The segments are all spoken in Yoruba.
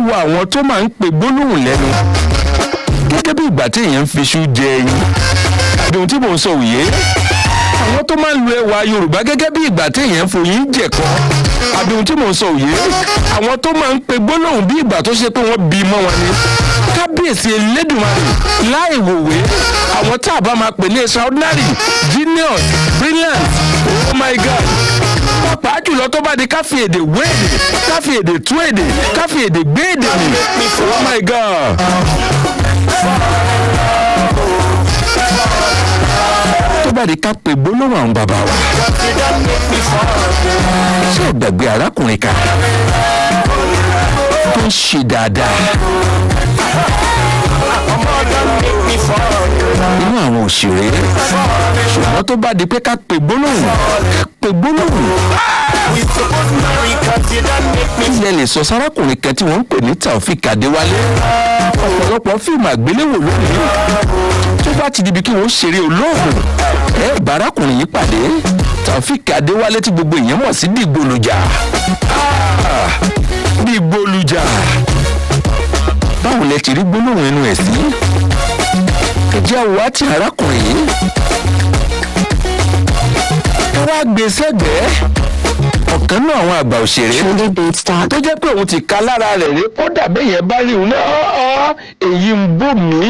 wo àwọn tó máa ń pe gbólóhùn lẹ́nu gẹ́gẹ́ bí ìgbà tí èèyàn ń fi iṣu jẹ ẹyin àbí ohun tí mò ń sọ òye àwọn tó máa ń lo ẹwà Yorùbá gẹ́gẹ́ bí ìgbà tí èèyàn ń foyín jẹ̀kọ àbí ohun tí mò ń sọ òye àwọn tó máa ń pe gbólóhùn bí ìgbà tó ṣe pé wọ́n bí mọ́ wọn ni kábíyèsí Elédùmarè láì wòwe àwọn tá a bá máa pè ní extraordinary genius brilliant oh my God pàápàá jùlọ tó bá di ká fi èdè wé èdè ká fi èdè tú èdè ká fi èdè gbé èdè mi oh my God. tó bá di ká pe gbólóhùn àwọn bàbá wa ṣé ìgbàgbé arákùnrin kan tó ń ṣe dáadáa nínú àwọn òṣèré ṣùgbọ́n tó bá di pé ká pe gbólóhùn ilẹ̀ lè sọ sárákùnrin kan tí wọ́n ń pè ní Taofik Adéwálé ọ̀pọ̀lọpọ̀ fíìmù àgbéléwò lónìí tó bá ti dibi kí wọ́n ṣeré olóògùn bárakùnrin yìí pàdé Taofik Adéwálé tí gbogbo èèyàn mọ̀ sí Dìgbòlùjà Dìgbòlùjà báwo lẹ ti rí gbólóhùn ẹnu ẹ̀ sí ẹjẹ́ àwọ̀ àti arákùnrin yìí ẹ wá gbé sẹ́gbẹ̀ẹ́ ọ̀kan náà àwọn àgbà òṣèré tó jẹ́ pé òun ti ka lára rẹ̀ rí kódà bẹ́yẹn bá rí òun náà èyí ń bò mí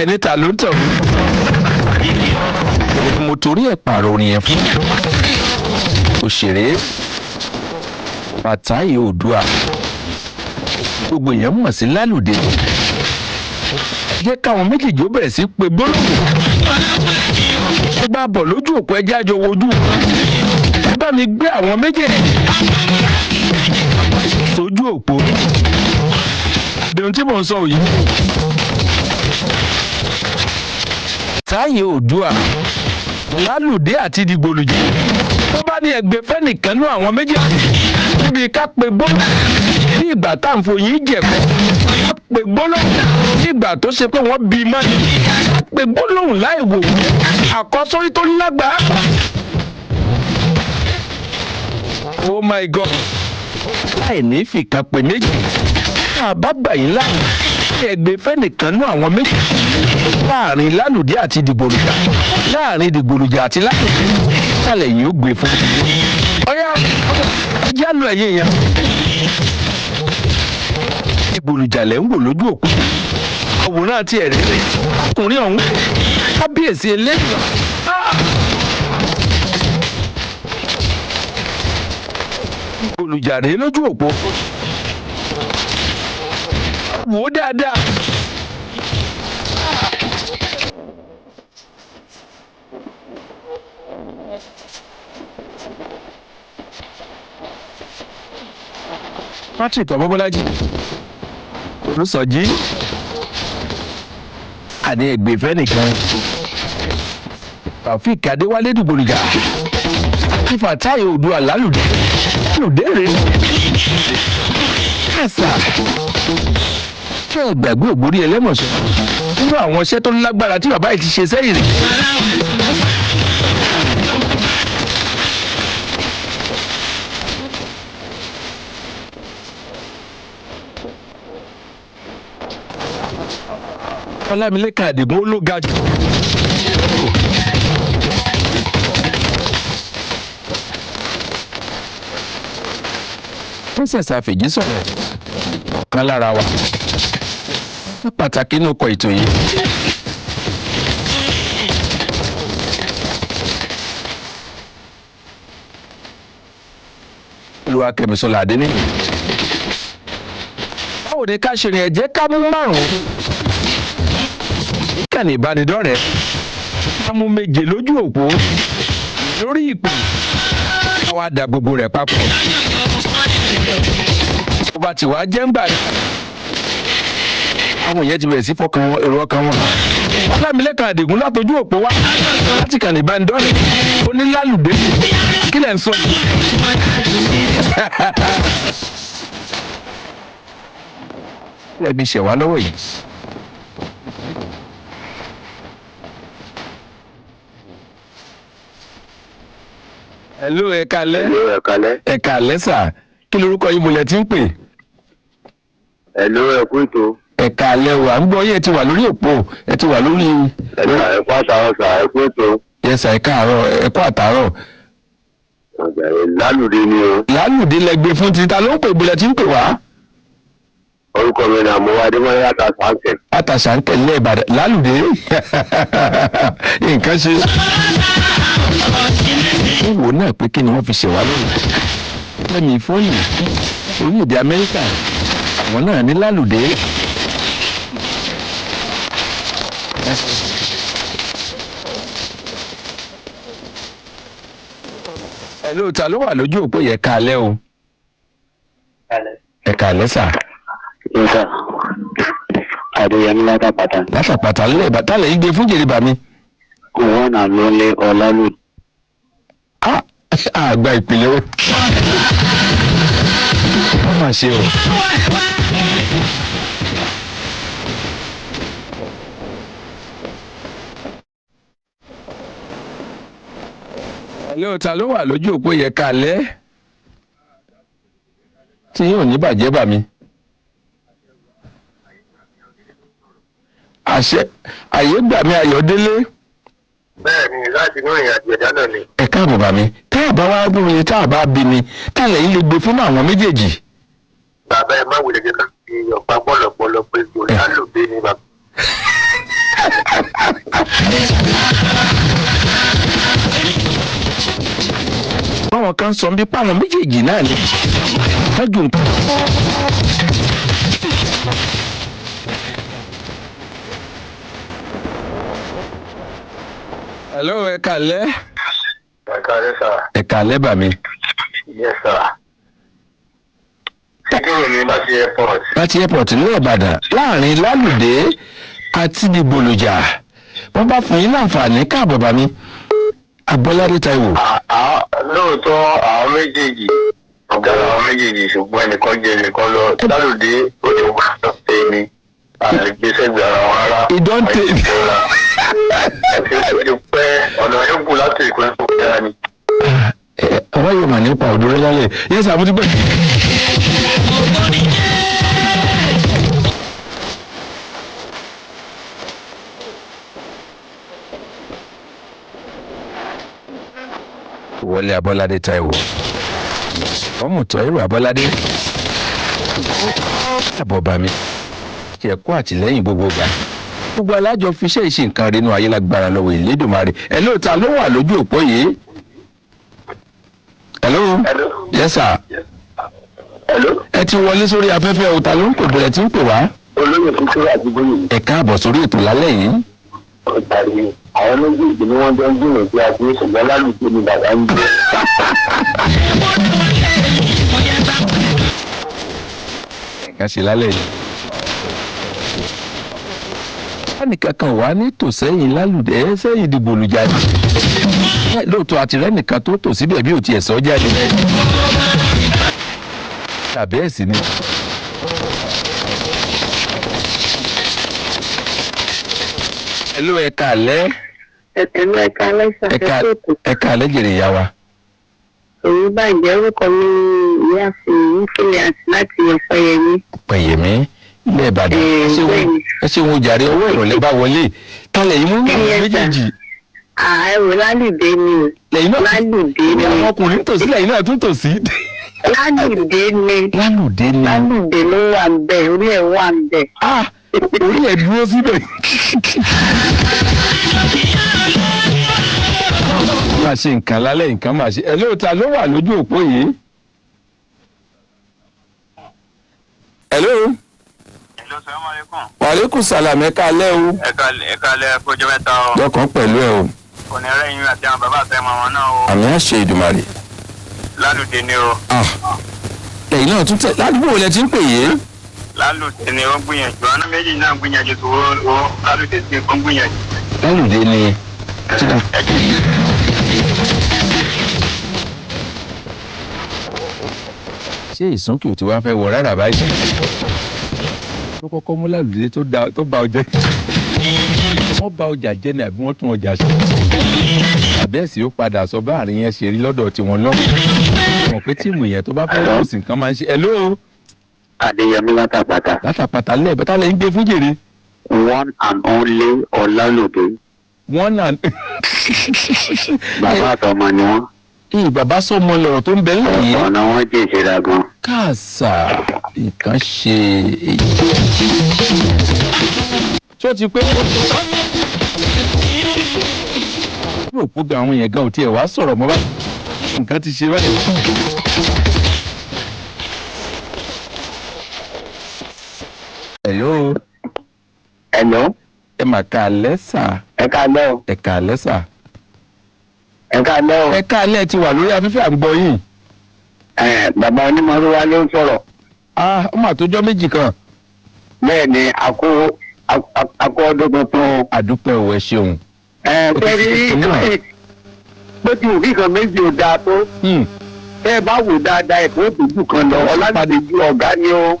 ẹni ta ló tọ̀ mí mo torí ẹ̀ pààrọ̀ orin yẹn fún òṣèré Fatai Oòduà gbogbo èèyàn mọ̀ sí Lálùdé jẹ́ káwọn méjèèjì ó bẹ̀rẹ̀ sí pé gbólóhùn tó bá bọ̀ lójú òpó ẹjẹ́ àjọ wojú ẹ bá mi gbé àwọn méjèèjì sójú òpó bí ohun tí mò ń sọ yìí Fatai Oòduà Lálùdé àti Dìgbòlùjà tó bá ní ẹgbẹ́ fẹ́nìkan ní àwọn méjèèjì níbi ká pe gbólóhùn ní ìgbà tá à ń foyín jẹ̀kọ́ ká pe gbólóhùn ní ìgbà tó ṣe pé wọ́n bí mọ́ ni ká pe gbólóhùn láì wò àkọ́sórí tó lágbàá. Oh my God láì ní fìkan pè méjì tá a bá gbà yín láàyè ẹgbẹ́ fẹ́nìkan ní àwọn méjì láàrin Lálùdé àti Dìgbòlùjà láàrin Dìgbòlùjà àti Lálùdé sálẹ̀ yìí ó gbé fún ọyá ẹjẹ́ àlọ́ ẹ̀yẹ yẹn Dìgbòlùjà lẹ́ ń wò lójú òkú àwòrán àti ẹ̀rẹ́ ọkùnrin ọ̀hún kábíyèsí Elédùà Dìgbòlùjà rèé lójú òpó wò ó dáadáa Patrick Ọmọbọ́lájí Olùsọ̀jí àní ẹgbẹ̀fẹ́ nìkan Taofik Adéwálé Dìgbòlùjà àti Fatai Oòduà Lálùdé rèé kásá fẹ́ gbàgbé ògbórí ẹlẹ́mọ̀ṣọ́ nínú àwọn iṣẹ́ tó lágbára tí bàbá yìí ti ṣe sẹ́yìn rẹ̀. Ọlámilékan Àdìgún ló ga jù. Princess Afeji sọ̀rọ̀ kan lára wa pàtàkì inú ọkọ̀ ètò yìí. Olúwakẹ́misọ́lá Adéníyì. Báwo ni ká ṣe rìn ẹ̀jẹ̀ ká mú márùn-ún? Ìkànnì ìbánidọ́rẹ̀ẹ́ ká mú méje lójú òpó lórí ìpè káwá da gbogbo rẹ̀ papọ̀. Ó bá ti wá jẹ́ ń gbà àwọn èèyàn ti bẹ̀rẹ̀ sí fọkàn èrò ọkàn wọn. Ọlámilékan Àdìgún látọjú òpó wá láti kàn ní ìbánidọ́rẹ̀ẹ́ onílálùdé kí lẹ̀ ń sọ yìí. Lẹ́mi ṣẹ̀wá lọ́wọ́ yìí. Hello, ẹ káalẹ́. Hello, ẹ káalẹ́. Ẹ káalẹ́ sà. kí lorúkọ yín bolẹ̀ tí ń pè. Hello, ẹ kú ètò. ẹ̀ka alẹ́ o à ń gbọ́ yẹ́ ti wà lórí òpó ẹ ti wà lórí. Ẹ kú àtàrọ̀ sà, ẹ kú ètò. yẹ́sà ẹ̀ka àárọ̀ ẹ̀kọ́ àtàárọ̀. Lálùdé ni o. lálùdé lẹgbẹ́ fún ti ta ló ń pè bolẹ̀ tí ń pè wá. Orúkọ mi ni Àmọ́wá Adémọ́lá Àtàṣàǹkẹ̀. Àtàṣàǹkẹ̀ lẹ́ Ìbàdàn lálùdé nǹkan ṣe. wọ́n wò náà pé kí ni wọ́n fi ṣèwá lónìí. lẹ́mìí fóònù orílẹ̀-èdè Amẹ́ríkà àwọn náà ní lálùdé. Hello, ta ló wà lójú òpó yẹ káalẹ́ o. ẹ káalẹ́ sà. Nígbà Adéyẹmí látàpàtà. látàpàtà ńlẹ̀ ìbátálẹ̀ yìí gbé fún jèrè bàmí. Wọ́n náà ló lé Ọlálùdé. àgbà ìpìlẹ̀ o. wọ́n máa ṣe o. Hello, ta ló wà lójú òpó yẹ káalẹ́ tí yóò ní bàjẹ́ bàmí. àṣẹ àyè gbà mí Ayọ̀délé. Bẹ́ẹ̀ni, láti inú ìrìn àjò ẹ̀dá náà ni. ẹ káàbọ̀ bàmí tá a bá wá gbóhùn yẹn tá a bá bí mi tá a lẹ́yìn lè gbé fún àwọn méjèèjì. Bàbá ẹ má wulẹ̀ jẹ́ ká fi ọ̀pá pọ̀lọpọ̀lọ pé kò Lálùdé ni bàbá. báwọn kan sọ bí páwọn méjèèjì náà ni tọ́jú nǹkan. Hello, ẹ káalẹ́. Ẹ káalẹ́ sà. ẹ káalẹ́ bàmí. Yes sà. Kíkúrò ní láti airport. láti airport ní Ìbàdàn láàrin Lálùdé àti Dìgbòlùjà wọ́n bá fún yín láǹfààní káàbọ̀ bàmí. Abọ́ládé Táíwò. Lóòótọ́ àwọn méjèèjì ọ̀gá àwọn méjèèjì ṣùgbọ́n ẹnìkan jẹ́ ẹnìkan lọ. Lálùdé ó ti wá sọ́tẹ̀ mi àgbésẹ̀gbẹ̀ ara wọn rárá. ìdọ́ǹtẹ̀. Ó ti pẹ́ ọ̀nà ẹ̀kú láti ìpínlẹ̀ tó kẹ́ra ni. ọ̀rọ̀ yóò mà nípa òdòdó lálẹ́ yẹ́n sàmú ti pẹ́. wọlé Abọ́ládé Táíwò ọmọ Táíwò Abọ́ládé àbọ̀ bàmí kí ẹ kú àtìlẹ́yìn gbogbo gbà gbogbo alájọ fiṣẹ́ ìṣe nǹkan rínú ayé lágbára lọ́wọ́ Elédùmarè. Hello, ta ló wà lójú òpó yìí. Hello. Yes sir. ẹ ti wọlé sórí afẹ́fẹ́ o, ta ló ń pè bẹ̀rẹ̀ tí ń pè wá. Olóyè Fúnkẹ́ Àdìgbòyè. ẹ káàbọ̀ sórí ètò lálẹ́ yìí. Ọ̀tàrí àwọn méjèèjì ni wọ́n jọ ń gbìyànjú àti ṣùgbọ́n Lálùdé ni bàbá ń gbé. ká ṣe lálẹ́ yìí. ẹnìkan kan wà ní tòsẹ́yìn Lálùdé sẹ́yìn Dìgbòlùjà ni. lóòótọ́ àtìrẹ́ nìkan tó tò síbẹ̀ bí ò tiẹ̀ sọ jáde. tàbí ẹ̀sìn ni. Hello, ẹ káalẹ́. Ẹ̀tẹ̀lú ẹ̀ka aláìsàn ẹ̀kọ́. ẹ káalẹ́ jèrè ìyá wa. Èyí bàjẹ́ orúkọ mi ìyáàfin ìfúnlẹ̀ àti láti Ọ̀pẹ́yẹmí. Ọ̀pẹ́yẹmí ilé Ìbàdàn. ẹ ṣe wọn jàre ọwọ́ ìrọ̀lẹ́ bá wọlé tálẹ̀ yìí mú méjèèjì. Ẹ̀rọ Lálùdé ni. Lálùdé ni. àwọn ọkùnrin tòsí lẹ́yìn náà tún tòsí. Lálùdé ni. Lálùdé ni. Lálùdé ló wà ń bẹ̀, orí ẹ̀ wà ń bẹ̀. orí ẹ̀ dúró síbẹ̀. máa ṣe nǹkan lálẹ́ nǹkan máa ṣe. Hello, ta ló wà lójú òpó yìí. Hello. Hello, salaam alaikum. Wàlékùn sàlámù ẹ káalẹ́ o. Ẹ káalẹ́ kọjọ́ mẹ́ta o. Dọ́kàn pẹ̀lú ẹ o. Òní ẹ̀rẹ́ yín àti àwọn bàbá àti ẹ̀mọ wọn náà o. Àmì àṣẹ Ìdùmarè. Lálùdé ni o. Lẹ́yìn náà tún tẹ̀ ládùúgbò lẹ ti ń pè yé. Lálùdé ni ó ń gbìyànjú. Àwọn méjì náà ń gbìyànjú tó o Lálùdé sí ó ń gbìyànjú. Lálùdé ni. ṣé ìsúnkì ò ti wá fẹ́ wọ rárá báyìí. tó kọ́kọ́ mú Lálùdé tó ba ọjà wọ́n ba ọjà jẹ́ ni àbí wọ́n tún ọjà ṣe. àbẹ́ẹ̀sì ó padà sọ bá àárín yẹn ṣe rí lọ́dọ̀ tiwọn lọ́wọ́. mọ̀ pé tíìmù yẹn tó bá fẹ́ lọ́ọ̀sì nǹkan máa ń ṣe hello Adéyẹmí látàpàtà. látàpàtà lẹ́ẹ̀bẹ́tà lẹ́yìn gbé fún jèrè. One and only Ọlálòdé. wọ́n náà Bàbá àtọmọ ni wọ́n. bàbá sọmọ lọ̀rọ̀ tó ń bẹ lẹ́yìn. Ọ̀nà wọn jẹ́ ìṣẹ́ra gan. káàsà nǹkan ṣe èyí. tí ó ti pé yóò kó ga àwọn yẹn gan ò tiẹ̀ wá sọ̀rọ̀ mọ́ báyìí nǹkan ti ṣe báyìí. hello Hello. ẹ mà ká alẹ́ sà. Ẹ káalẹ́ o. ẹ ká alẹ́ sà. Ẹ káalẹ́ o. ẹ ká alẹ́ ti wà lórí afẹ́fẹ́ àgbọ̀ yìí. Bàbá onímọ̀rúwá ló ń sọ̀rọ̀. ó mà tó jọ́ méjì kan. Bẹ́ẹ̀ ni akó ọdún tuntun. àdúpẹ́ ò ẹ ṣeun. Fẹ́rí bó ti wù kí kan méjì ò dáa tó. Tẹ́ ẹ bá wò dáadáa ẹ̀kọ́ òtútù kan lọ Ọlálùdé ju ọ̀gá ni ó.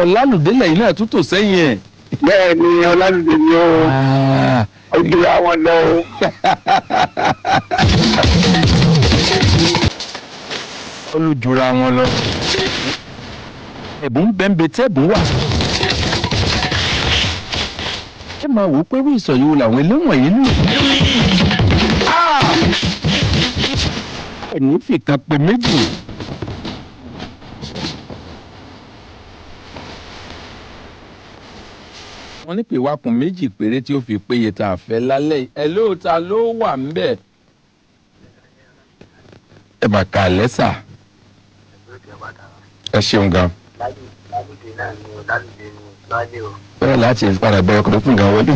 Ọlálùdé lẹ́yìn náà tún tò sẹ́yìn ẹ̀. Bẹ́ẹ̀ ni Ọlálùdé ni ó. Ó jura wọn lọ o. olùjura wọn lọ. ẹ̀bùn bẹ́ńbẹ́ tẹ́bùn wà. ẹ máa wò ó pé wíìsọ̀ yìí wo làwọn eléwọ̀n yìí lò. ẹ̀ní fìkan pé méjì. wọ́n ní pé wákùn méjì péré tí ó fi péye tá a fẹ́ lálẹ́ yìí. ẹ̀ lóòótá ló wà ń bẹ̀. ẹ mà kà lẹ́sà. ẹ ṣeun gan. bẹ́ẹ̀ láti padà bẹ̀rẹ̀ kọ́ fún gan wọlé.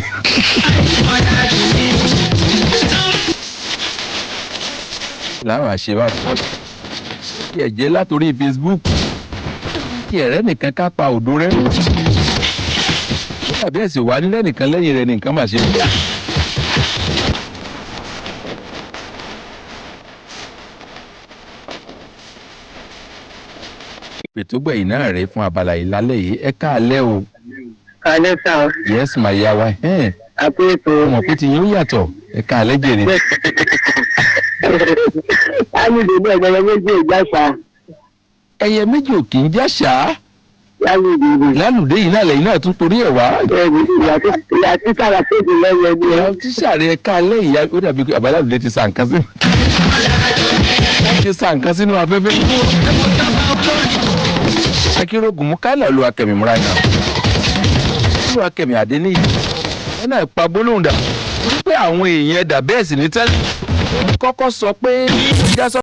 láwọn àṣebá fọ́ kí ẹ jẹ́ látòrí Facebook kí ẹ̀rẹ́ nìkan ká pa òdo rẹ̀ tàbí ẹ̀sìn wà nílẹ̀ nìkan lẹ́yìn rẹ̀ nìkan máa ṣe. ètò gbẹ̀yìn náà rèé fún abala yìí lálẹ́ yìí ẹ káalẹ́ o. Kálẹ́ sá o. yes ma ya wa Àpò ètò. ọmọ pé ti yín ó yàtọ̀ ẹ káalẹ́ jèrè. Lálùdé ní ẹgbẹ̀rún méjì ìjàsà. ẹyẹ méjì ò kì í já ṣáá. Lálùdé ni. lálùdé yìí náà lẹ́yìn náà tún torí ẹ̀ wá. Ìyá tí sára fèdè lẹ́yìn ẹni ẹ. ìyá tíṣà rẹ̀ káalẹ́ ìyá ó dàbí pé àbálàlùdé ti sa nǹkan sínú. ti sa nǹkan sínú afẹ́fẹ́. akérògùn mú kálẹ̀ olú akẹ́mi múra náà. olú akẹ́mi àdé níyì. ẹ náà pa gbólóhùn dà. wípé àwọn èèyàn ẹ̀dà bẹ́ẹ̀ sì ní tẹ́lẹ̀. kọ́kọ́ sọ pé ìjà sọ